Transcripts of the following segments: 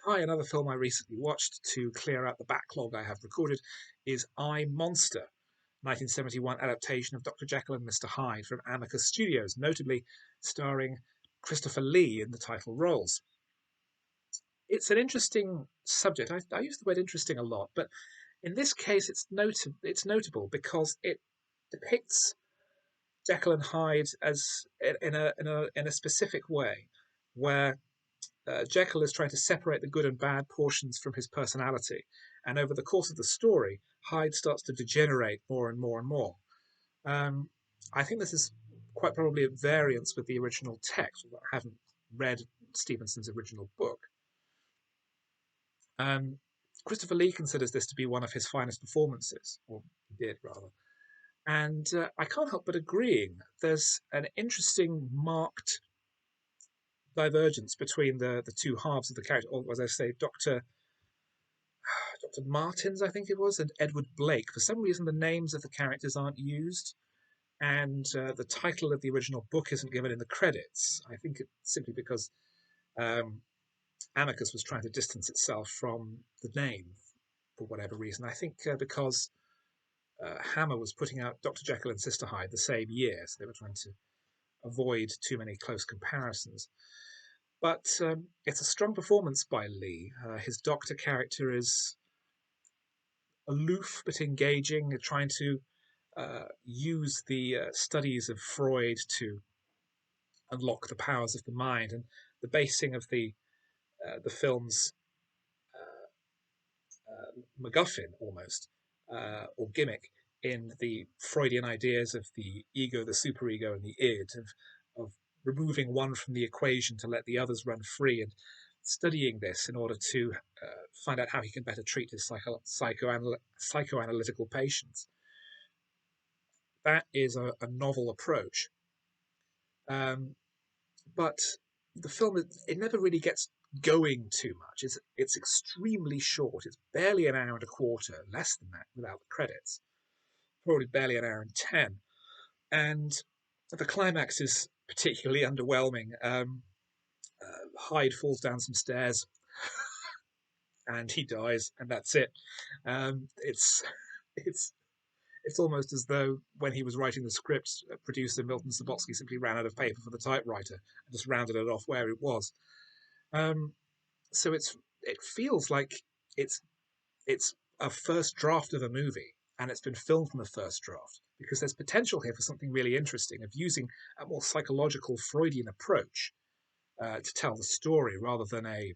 Hi, another film I recently watched to clear out the backlog I have recorded is I, Monster, 1971 adaptation of Dr. Jekyll and Mr. Hyde from Amicus Studios, notably starring Christopher Lee in the title roles. It's an interesting subject. I use the word interesting a lot, but in this case it's notable because it depicts Jekyll and Hyde as in a specific way, where Jekyll is trying to separate the good and bad portions from his personality, and over the course of the story, Hyde starts to degenerate more and more and more. Um, I think this is quite probably at variance with the original text. I haven't read Stevenson's original book. Um, Christopher Lee considers this to be one of his finest performances, or did rather, and I can't help but agreeing. There's an interesting, marked divergence between the two halves of the character, or as I say, Dr. Martins, I think it was, and Edward Blake. For some reason, the names of the characters aren't used, and the title of the original book isn't given in the credits. I think it's simply because um, Amicus was trying to distance itself from the name for whatever reason. I think because Hammer was putting out Dr. Jekyll and Sister Hyde the same year, so they were trying to avoid too many close comparisons. But it's a strong performance by Lee. His doctor character is aloof but engaging, trying to use the studies of Freud to unlock the powers of the mind, and the basing of the film's MacGuffin almost or gimmick in the Freudian ideas of the ego, the superego, and the id, of removing one from the equation to let the others run free, and studying this in order to find out how he can better treat his psychoanalytical patients. That is a novel approach. But the film, it never really gets going too much. It's extremely short. It's barely an hour and a quarter, less than that without the credits. Probably barely an hour and 10. And the climax is particularly underwhelming. Hyde falls down some stairs and he dies, and that's it. It's it's it's almost as though when he was writing the script, producer Milton Subotsky simply ran out of paper for the typewriter and just rounded it off where it was. Um, so it feels like it's it's a first draft of a movie, and it's been filmed from a first draft, because there's potential here for something really interesting of using a more psychological Freudian approach to tell the story rather than a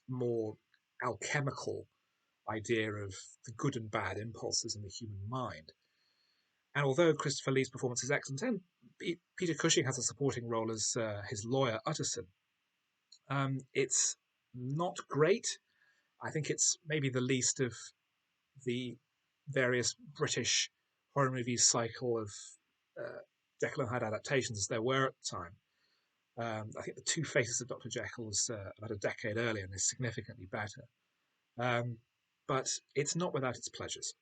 more alchemical idea of the good and bad impulses in the human mind. And although Christopher Lee's performance is excellent, and Peter Cushing has a supporting role as his lawyer Utterson, it's not great. I think it's maybe the least of the various British horror movies cycle of uh, Jekyll and Hyde adaptations as there were at the time. I think the Two Faces of Dr. Jekyll was about a decade earlier and is significantly better. Um, but it's not without its pleasures.